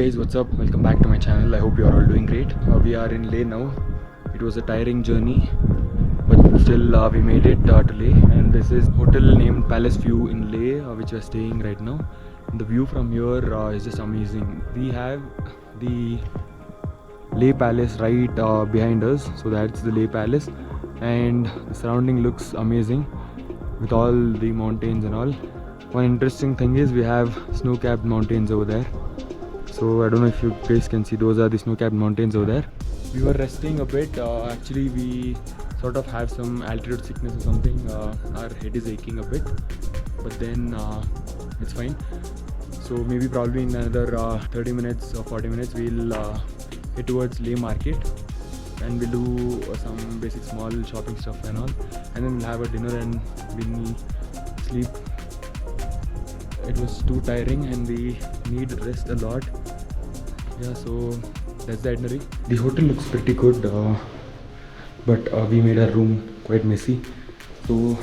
guys, what's up? Welcome back to my channel. I hope you are all doing great. We are in Leh now. It was a tiring journey, but still we made it to Leh. And this is hotel named Palace View in Leh, which we are staying right now. And the view from here is just amazing. We have the Leh Palace right behind us, so that's the Leh Palace, and the surrounding looks amazing with all the mountains and all. One interesting thing is we have snow-capped mountains over there. So I don't know if you guys can see, those are the snow-capped mountains over there. We were resting a bit. Actually, we sort of have some altitude sickness or something. Our head is aching a bit, but then it's fine. So maybe probably in another 30 minutes or 40 minutes we'll head towards Leh Market, and we'll do some basic small shopping stuff and all, and then we'll have a dinner and we'll sleep. It was too tiring and we need rest a lot. Yeah, so that's the itinerary. The hotel looks pretty good, but we made our room quite messy. So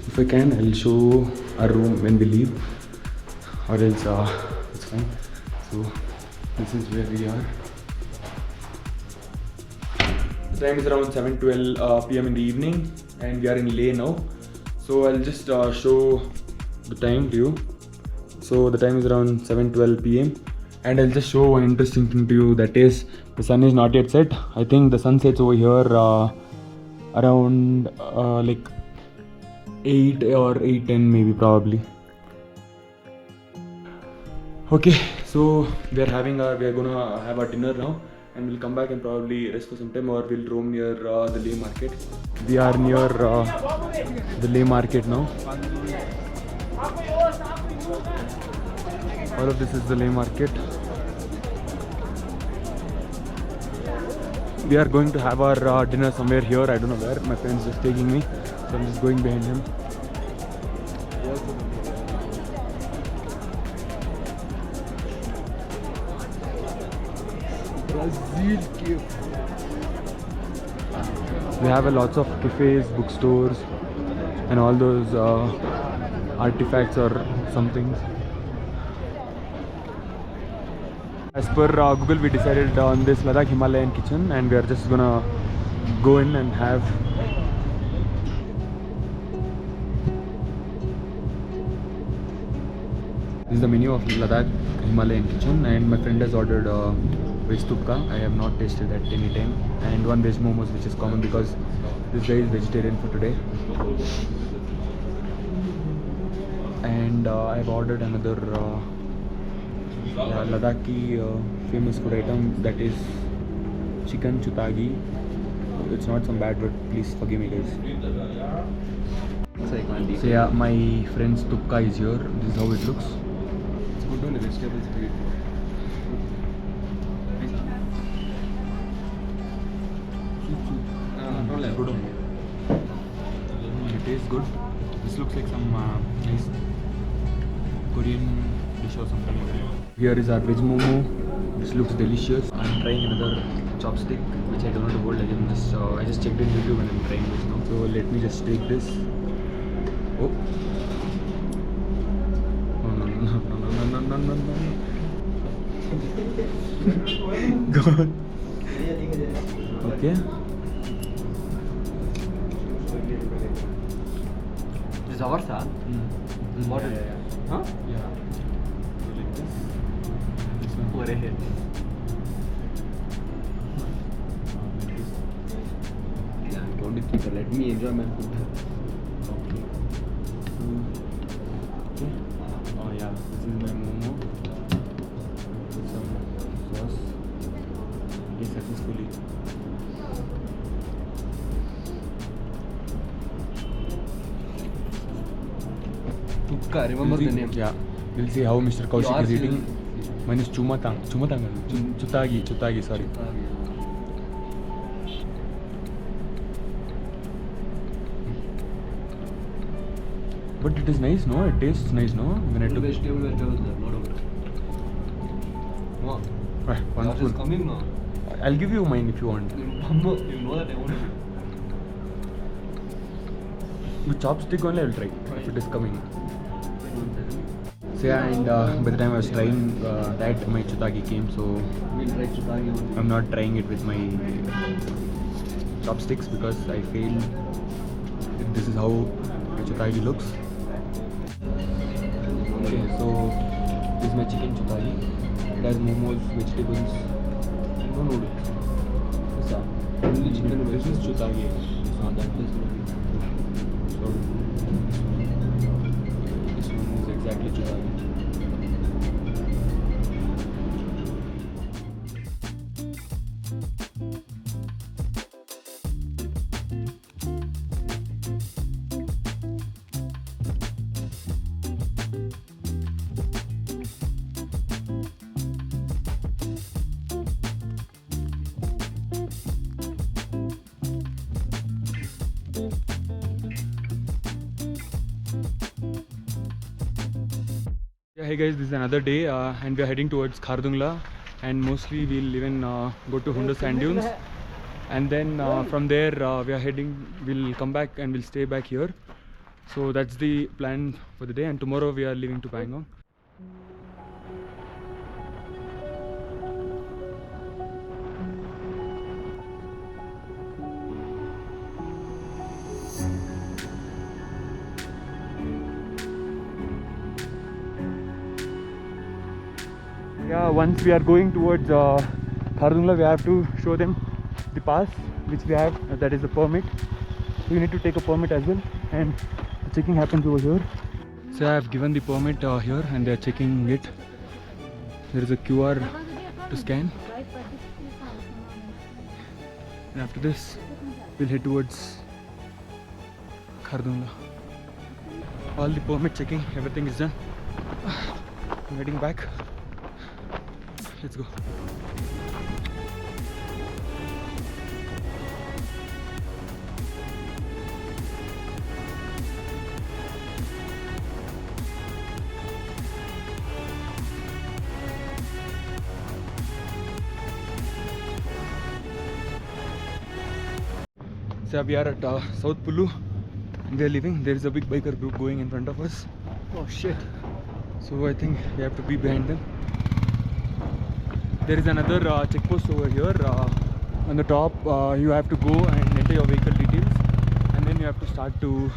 if I can, I'll show our room when we leave, or else it's fine. So this is where we are. The time is around 7:12 p.m. in the evening, and we are in Leh now. So I'll just show the time to you. So the time is around 7:12 p.m. and I'll just show one interesting thing to you, that is the sun is not yet set. I think the sun sets over here around like 8 or 8:10 maybe, probably. Okay, so we are gonna have our dinner now, and we'll come back and probably rest for some time, or we'll roam near the Leh Market. We are near the Leh Market now. All of this is the Leh Market. We are going to have our dinner somewhere here. I don't know where. My friend's just taking me, so I'm just going behind him. We have lots of cafes, bookstores, and all those artifacts or something. As per Google, we decided on this Ladakh Himalayan kitchen, and we are just gonna go in and have. This is the menu of Ladakh Himalayan kitchen, and my friend has ordered veg tukka. I have not tasted that any time, and one veg momos, which is common because this guy is vegetarian for today. And I've ordered another Ladakhi famous food item, that is chicken chutagi. It's not some bad, but please forgive me, guys. So yeah, my friend's tukka is here. This is how it looks. It's good on the vegetables. Good. It tastes good. This looks like some nice Korean dish or something like that. Here is our veg momo. This looks delicious. I'm trying another chopstick, which I don't know to hold. I just checked in YouTube and I'm trying this now. So let me just take this. Oh. No. God. Okay. This is ours, huh? What is it? Huh? Yeah. Like this. This one. Over here. Yeah, don't think. Let me enjoy my food. Okay. Okay. Oh yeah, this is my momo. With some sauce. Yes, successfully. Tukka, remember the name? Yeah. We'll see how Mr. Kaushik is eating. Mine is chumatang. Chutagi, sorry. But it is nice, no? It tastes nice, no? When I took it. Vegetable there, not over. No. One Yours spoon. is coming now. I'll give you mine if you want. You know that I want to. With chopstick only I will try if it is coming. So So yeah, and by the time I was trying that, my chutagi came, so We'll try chutagi only. I'm not trying it with my chopsticks because I feel this is how my chutagi looks. Okay, so this is my chicken chutagi. It has momos, vegetables, no noodles. What's that? Only chicken and This is chutagi. It's not that. This will be. So this one is exactly chutagi. Yeah, hey guys, this is another day and we are heading towards Khardungla, and mostly we'll even go to Hundas Sand Dunes, and then from there we'll come back and we'll stay back here. So that's the plan for the day, and tomorrow we are leaving to Pangong. Yeah, once we are going towards Khardungla, we have to show them the pass which we have, that is the permit. So you need to take a permit as well, and the checking happens over here. So I have given the permit here and they are checking it. There is a QR to scan, and after this we'll head towards Khardungla. All the permit checking, everything is done. I'm heading back. Let's go. So we are at South Pulu. We are leaving. There is a big biker group going in front of us. Oh shit. So I think we have to be behind them. There is another checkpost over here. On the top, you have to go and enter your vehicle details, and then you have to start to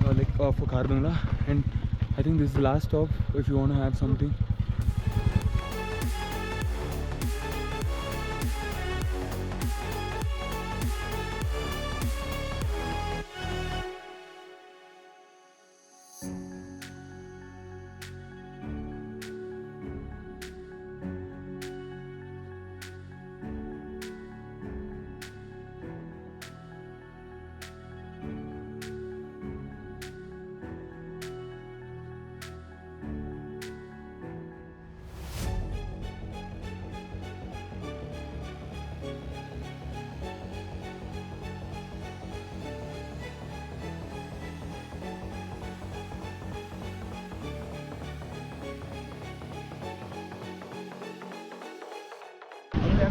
for Khardungla. And I think this is the last stop if you want to have something.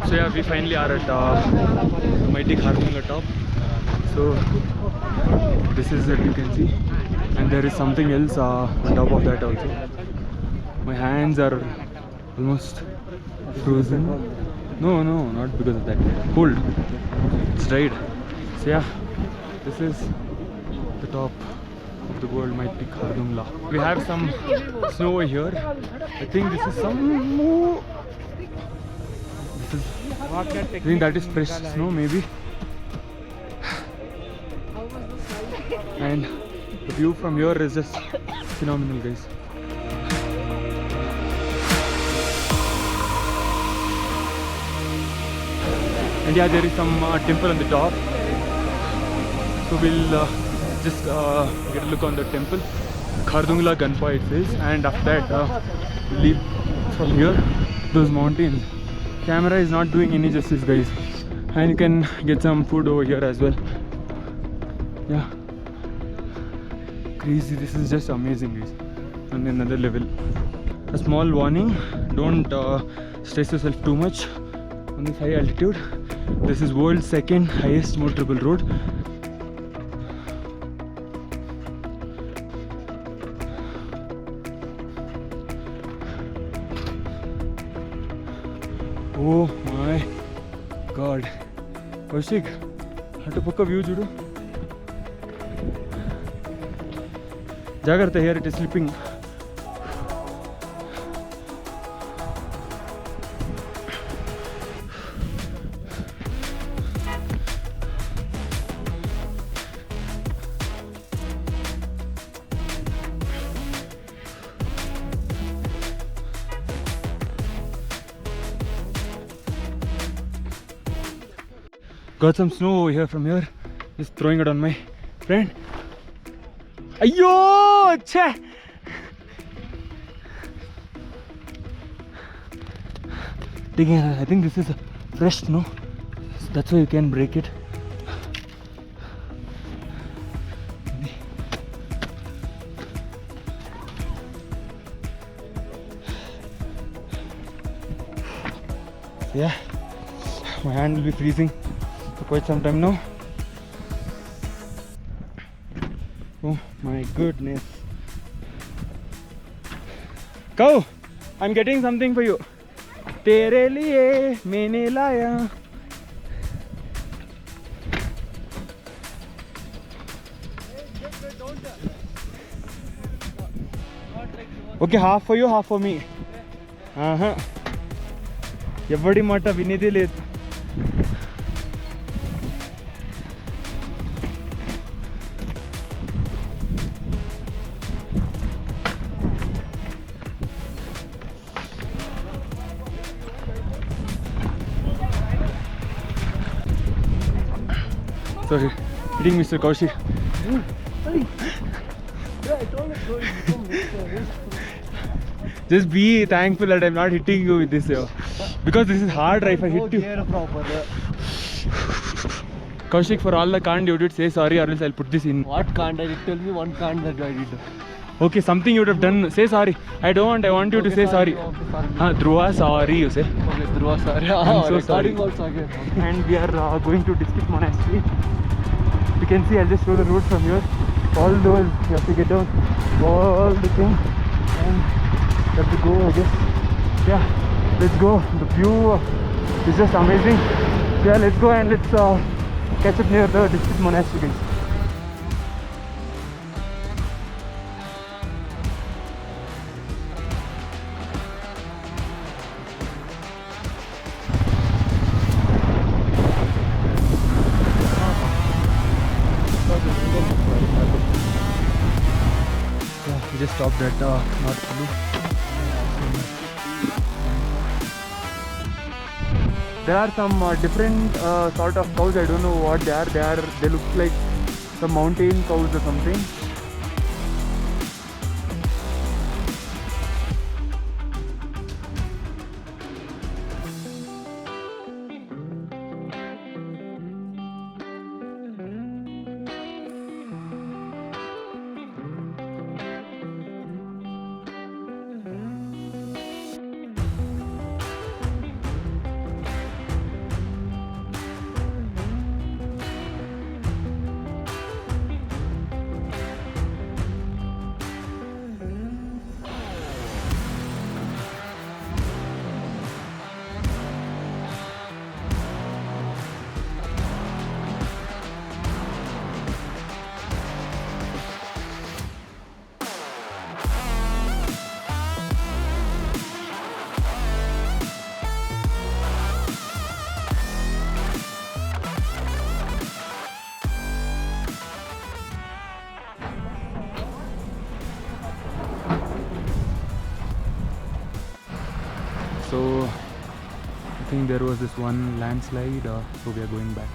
So yeah, we finally are at mighty Khardungla top. So this is it, you can see, and there is something else on top of that also. My hands are almost frozen. No, not because of that. Cold. It's dried. So yeah, this is the top of the world, mighty Khardungla. We have some snow over here. I think this is some. I think that is fresh snow, maybe. And the view from here is just phenomenal, guys. And yeah, there is some temple on the top, so we'll just get a look on the temple. Khardungla Ganpa it says, and after that we'll leave from here. Those mountains. Camera is not doing any justice, guys, and you can get some food over here as well. Yeah, crazy. This is just amazing, guys, on another level. A small warning: don't stress yourself too much on this high altitude. This is world's second highest motorable road. Oh my god. Kaushik, అటు పక్క view చూడు. జాగ్రత్త, here it is slipping. Got some snow over here from here. Just throwing it on my friend. Ayyo! Chhe! I think this is a fresh snow. That's why you can break it. Yeah, my hand will be freezing for quite some time now. Oh my goodness. Cow, I'm getting something for you. Tere liye maine laya. Okay, half for you, half for me. ఎవడి మాట వినేదే లేదు. Sorry, hitting Mr. Kaushik. Just be thankful that I'm not hitting you with this, yo. Because this is hard, right? If I hit you. Kaushik, for all the can't you did, say sorry or else I'll put this in. What can't I did? Tell me one can't that I did. Okay, something you would have done. Say sorry. I want you to say sorry. Dhruva, sorry, you say. Okay, Dhruva, sorry. I'm so sorry. Also again. And we are going to District Monastery. You can see, I'll just show the road from here. All those, you have to get down all the thing and you have to go, I guess. Yeah, let's go. The view is just amazing. Yeah, let's go and let's catch up near the District Monastery, guys. We just stopped at North Kulu. There are some different sort of cows. I don't know what they are. They look like some mountain cows or something. So I think there was this one landslide, so we are going back.